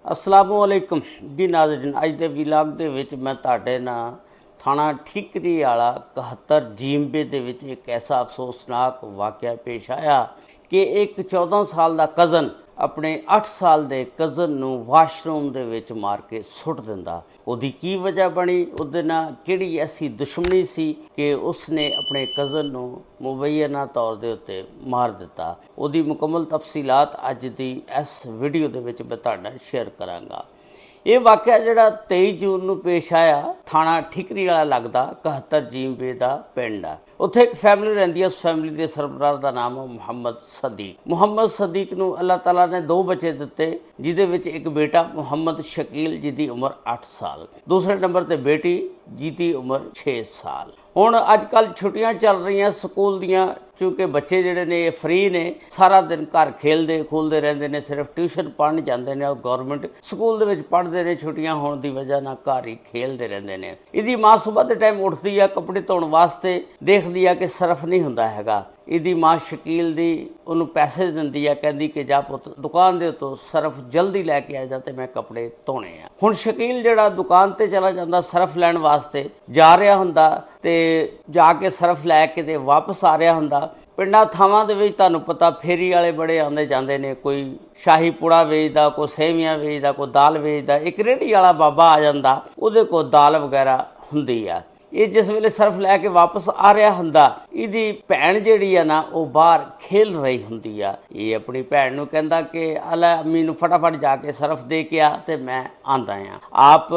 अस्सलामुअलैकुम जी नाज़रीन, अज के विलाग दे विच मैं तुहाडे नाल थाना ठीकरी वाला 71 जींबे दे विच एक ऐसा अफसोसनाक वाक़या पेश आया कि एक 14 साल का कज़न अपने 8 साल के कज़न नूं वाशरूम दे विच मार के सुट दिंदा। उहदी की वजह बनी, उहदे नाल किहड़ी ऐसी दुश्मनी सी कि उसने अपने कज़न नूं मुबैना तौर दे उत्ते मार दिता। उहदी मुकम्मल तफसीलात अज दी इस वीडियो दे विच मैं तुहाडे नाल शेयर करांगा। ये वाक़या जिहड़ा 23 जून नूं पेश आया, थाना ठीकरी वाला लगदा 71 जींबे का पिंड आ। उत्थे एक फैमिली रहिंदी है, उस फैमिली के सरबराह का नाम है मुहम्मद सदीक। मुहम्मद सदीक नूं अल्लाह ताला ने 2 बच्चे दिते, जिहदे विच एक बेटा मुहम्मद शकील जिहदी उम्र 8 साल, दूसरे नंबर ते बेटी जिहदी उम्र 6 साल। हुण अजकल छुट्टियां चल रही स्कूल दियां, चूँकि बच्चे जिहड़े ने फ्री ने, सारा दिन घर खेलते खूलते रहते हैं, सिर्फ ट्यूशन पढ़न जाते हैं और गौरमेंट स्कूल दे विच पढ़ते हैं। छुट्टियां होने की वजह ना घर ही खेलते रहते हैं। इसदी माँ सुबह के टाइम उठती है कपड़े धोने वास्ते, देखती है कि सरफ नहीं हुंदा हैगा। इसदी माँ शकील दी उन्होंने पैसे दिंदी है, कहती कि जा पुत दुकान दे तो सरफ जल्दी लैके आ जा ते मैं कपड़े धोने आ। हुण शकील जिहड़ा दुकान ते चला जांदा सरफ लैण वास्ते, जा रहा हुंदा ते जाके सरफ लैके ते वापस आ रहा हुंदा। पिंडां थावां दे विच तुहानूं पता फेरी वाले बड़े आउंदे जांदे ने, कोई शाही पुड़ा वेचदा, कोई सेवियां वेचदा, कोई दाल वेचदा। एक रेहड़ी वाला बाबा आ जांदा, उहदे कोल दाल वगैरह हुंदी आ। ये जिस वेले सरफ लैके वापस आ रहा हुंदा, इहदी भैन जिहड़ी आ ना वो बाहर खेल रही हुंदी आ। ये अपनी भैन नूं कहंदा कि अलै अम्मी नूं फटाफट जाके सरफ दे के आ ते मैं आंदा आ। आप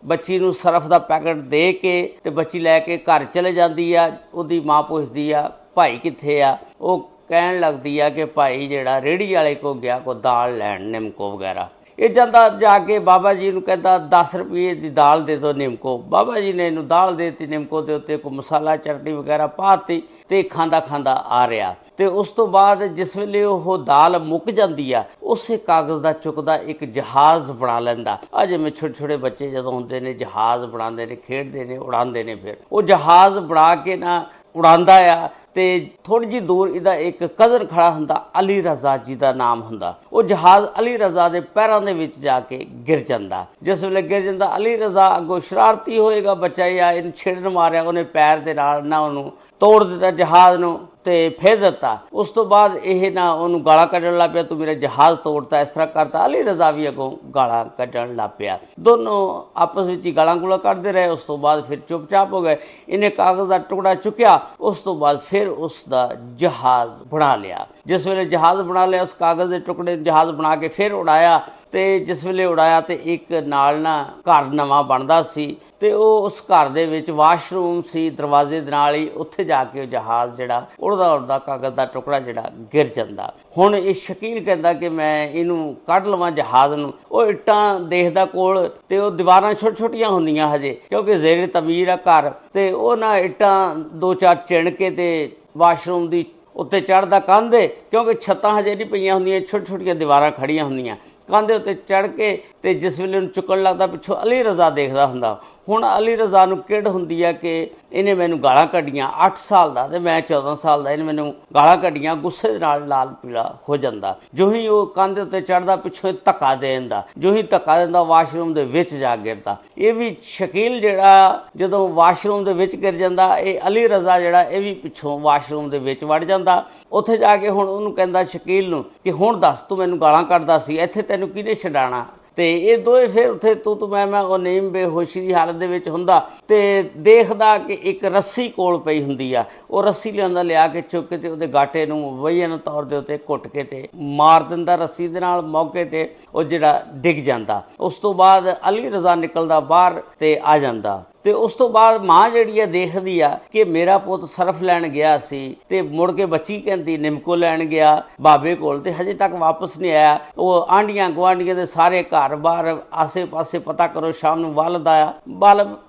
बच्ची नूं सरफ दा पैकेट दे के ते बच्ची लैके घर चले जांदी आ। उहदी माँ पुछदी आ भाई कित्थे आ? वो कहण लगदी आ कि भाई जिहड़ा रेहड़ी वाले को गया को दाल लैण, निमको वगैरह। ये जाता जाके बाबा जी नूं कहता 10 रुपये की दाल दे दो निमको। बाबा जी ने इनू दाल देती, निमको के उत्ते कोई मसाला चटनी वगैरह पाती ते खांदा खांदा आ रहा। ते उस तो बाद जिस वेले वो दाल मुक जाती आ, उस कागज़ का चुकदा एक जहाज़ बना लैंदा। अज में छोटे छोटे बच्चे जदों हुंदे ने जहाज़ बनाते हैं, खेडते हैं, उड़ाते हैं। फिर वो जहाज़ बना के ना उड़ांदा आ ते थोड़ी जी दूर इहदा एक कज़न खड़ा हुंदा, अली रज़ा जी का नाम हुंदा। वो जहाज़ अली रज़ा के पैरों के विच जाके गिर जांदा। जिस वेले गिर जांदा, अली रज़ा अगों शरारती होएगा बच्चा, या इन छेड़न मारिया, उन्हें पैर दे नाल ना उन्होंने तोड़ दिता जहाज़ नूं ते फेर दिता। उस तो बाद यह ना उन्होंने गाला कढ़न लग पिया, तू मेरा जहाज़ तोड़ता, इस तरह करता। अली रज़ा भी अगों गाला कढ़न लग पिया। दोनों आपस में ही गालां गूलां कढ़ते रहे। उस तो बाद फिर चुपचाप हो गए। इन्हें कागज़ का टुकड़ा चुकया, उस तो बाद फिर उसका जहाज़ बना लिया। जिस वेले जहाज़ बना लिया, उस कागज़ के टुकड़े जहाज़ बना के फिर उड़ाया। ते जिस वेले उड़ाया तो एक नाल ना घर नवां बनदा सी, ते उस घर दे विच वाशरूम सी, दरवाजे दे नाल ही उत्थे जाके जहाज़ जिहड़ा उड़दा उड़दा कागज़ का टुकड़ा जिहड़ा गिर जांदा। हुण ये शकील कहंदा कि मैं इनू कढ लवां जहाज़ नूं। वो इट्टां देखदा कोल ते वो दीवारां छोटी छोटियां हुंदियां हजे, क्योंकि ज़ेरे तमीर आ घर, ते वो ना इट्टां 2-4 चिण के ते वाशरूम दी उत्ते चढ़दा कंध, क्योंकि छत्तां हजे नहीं पईयां हुंदियां, छोटी छोटियां दीवारां खड़ियां हुंदियां। कंध उत्ते चढ़ के ते जिस वेले उन्हें चुकन लगदा, पिछों अली रज़ा देखदा हुंदा। हुण अली रज़ा नूं किड हुंदी है कि इन्हें मैनू गालां कढ़ियां, 8 साल का ते मैं 14 साल का, इन्हें मैनू गालां कढ़ियां। गुस्से दे नाल लाल पीला हो जांदा। जो ही वो कंध उत्ते चढ़दा, पिछों धक्का दे दिंदा। जो ही धक्का दिंदा, वाशरूम दे विच जा गिरदा। ये भी शकील जिहड़ा जदों वाशरूम दे विच गिर जांदा, ये अली रज़ा जिहड़ा ये भी पिछों वाशरूम दे विच वड़ जांदा। उत्थे जाके हुण उहनूं कहंदा शकील नूं कि हुण दस तू मैनू गालां कढ़दा सी, इत्थे तैनूं किहने छडाणा? ते ये दोए फिर उत्थे तू मैं वो नीम बेहोशी की हालत दे विच हुंदा ते देखदा कि एक रस्सी कोल पई हुंदी आ। वो रस्सी लिया के चुक के उहदे गाटे नूं मुबैना तौर दे उत्ते घुट के ते मार दिंदा रस्सी दे नाल। मौके ते वो जिहड़ा डिग जांदा। उस तो बाद अली रज़ा निकलदा बाहर ते आ जांदा। ते उस तो बाद माँ जिहड़ी देखदी आ कि मेरा पुत सरफ लैण गया सी, ते मुड़ के बच्ची कहंदी निमको लैण गया बाबे कोल, ते हजे तक वापस नहीं आया। वो आंढियां गुआंढियां दे सारे घर बाहर आसे पासे पता करो, शाम नूं वालद आया।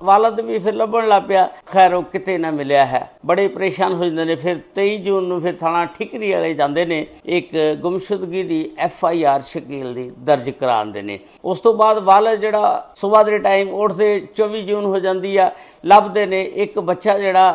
वालद भी फिर लभण लग पिया, खैर वो किते ना मिलिया है। बड़े परेशान हो जांदे ने। फिर 23 जून नूं फिर थाना ठीकरी वाले जांदे ने, एक गुमशुदगी दी FIR शकील दी दर्ज करांदे ने। उस तो बाद वालद जिहड़ा सुबह दे टाइम उठदे 24 जून हो जांदी आ, लभदे ने एक बच्चा जिहड़ा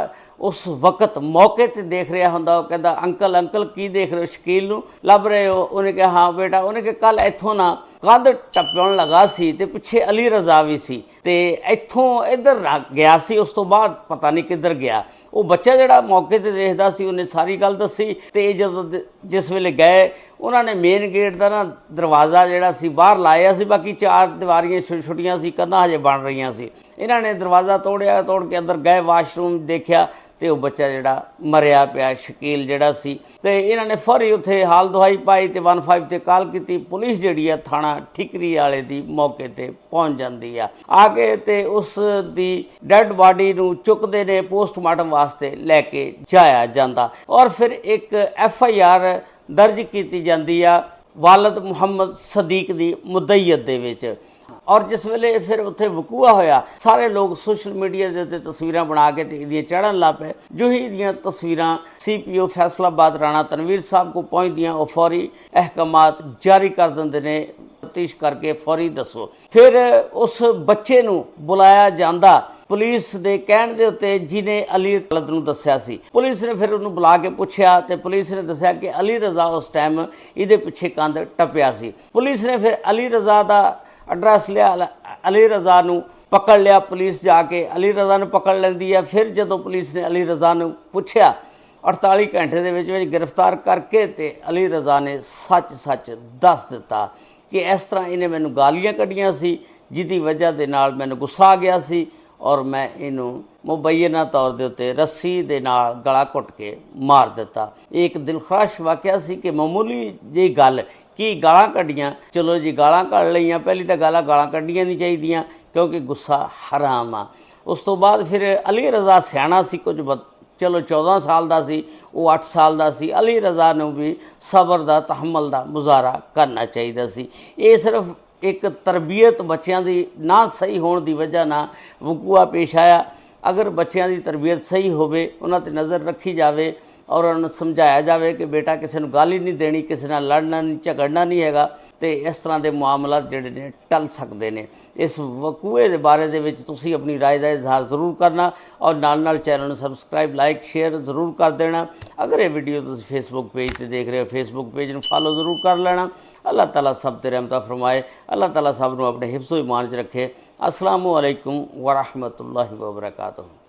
उस वक्त मौके ते देख रहा हुंदा, वो कहंदा अंकल अंकल की देख रहे हो, शकील नूं लभ रहे हो? उन्हें कहा हाँ बेटा। उन्हें कहा कल इत्थों ना कंध टप्पण लगा सी ते पिछे अली रजा भी सी ते इत्थों इधर गया सी, उस तो बाद पता नहीं किधर गया। वो बच्चा जिहड़ा मौके ते देखदा सी उन्हें सारी गल दसी ते जदों जिस वेले गए उन्होंने मेन गेट का ना दरवाज़ा जिहड़ा सी बाहर लाया सी, बाकी चार दीवारियां छुट्टियां सी, कंधां हजे बन रही सी। इन्हां ने दरवाज़ा तोड़िया, तोड़ के अंदर गए, वाशरूम देखा तो वह बच्चा जिहड़ा मरिया पिया शकील जिहड़ा सी। ते इन्हां ने फौरी उत्थे हाल दुहाई पाई ते 15 ते कॉल की। पुलिस जिहड़ी है थाणा ठीकरी वाले दी मौके ते पहुँच जाती है। आके ते उस दी डैड बॉडी नूं चुकदे ने, पोस्टमार्टम वास्ते लैके जाया जांदा और फिर एक FIR दर्ज की जाती है वालिद मुहम्मद सदीक की मुद्दईयत दे विच। और जिस वेले फिर उत्थे वकूआ होया, सारे लोग सोशल मीडिया के उत्ते तस्वीरां बना के इहदियां चढ़न लग पे। जो ही इहदियां तस्वीरां CPO फैसलाबाद राणा तनवीर साहब को पहुँचदियां, वो फौरी अहकामात जारी कर देंदे ने, तफ्तीश करके फौरी दसो। फिर उस बच्चे नूं बुलाया जांदा पुलिस दे कहण दे उत्ते जिन्हें अली वालिद नूं दस्सिया सी। पुलिस ने फिर उन्होंने बुला के पुछया तो पुलिस ने दस्सिया कि अली रजा उस टाइम इहदे पिछे कंध टप्पिया सी। पुलिस ने फिर अली रजा का एड्रैस लिया, अली रजा नूं पकड़ लिया। पुलिस जाके अली रजा नूं पकड़ लैंदी है। फिर जदों पुलिस ने अली रजा नूं पुछया 48 घंटे दे विच गिरफ्तार करके ते अली रजा ने सच सच दस दिता कि इस तरह इन्हें मैनू गालियां कढ़ियां सी, जिहदी वजह दे नाल मैनू गुस्सा आ गया सी और मैं इनू मुबैना तौर के उत्ते रस्सी दे नाल गला घुट के मार दिता। एक दिलखराश वाक़या सी कि मामूली जी गल कि गालां कढ़ियां, चलो जी गालां कढ़ लईयां, पहली तो गालां कढ़नियां नहीं चाहिए क्योंकि गुस्सा हराम आ। उस तो बाद फिर अली रजा सियाणा सी, कुछ चलो 14 साल का सी, वो 8 साल का सी। अली रजा नूं भी सबर का तहम्मुल का मुजाहरा करना चाहिए सी। ये सिर्फ एक तरबीयत बच्चों की ना सही होने की वजह ना वकूआ पेश आया। अगर बच्चों की तरबीयत सही होवे, उन्हां ते नज़र रखी जाए और उन्हें समझाया जाए कि बेटा किसी को गाली नहीं देनी, किसी नाल लड़ना नहीं, झगड़ना नहीं हैगा, तो इस तरह के मामला जिहड़े ने टल सकते हैं। इस वकूए के बारे दे विच तुसीं अपनी राय का इजहार जरूर करना और नाल चैनल को सबसक्राइब लाइक शेयर जरूर कर देना। अगर ये वीडियो तुसीं फेसबुक पेज पर देख रहे हो, फेसबुक पेज को फॉलो जरूर कर लेना। अल्लाह ताला सब ते रहमत फरमाए, अल्लाह ताला सब नूं अपने हिफ्ज़ो ईमान च रखे। अस्सलामु अलैकुम व रहमतुल्लाहि व बरकातुहू।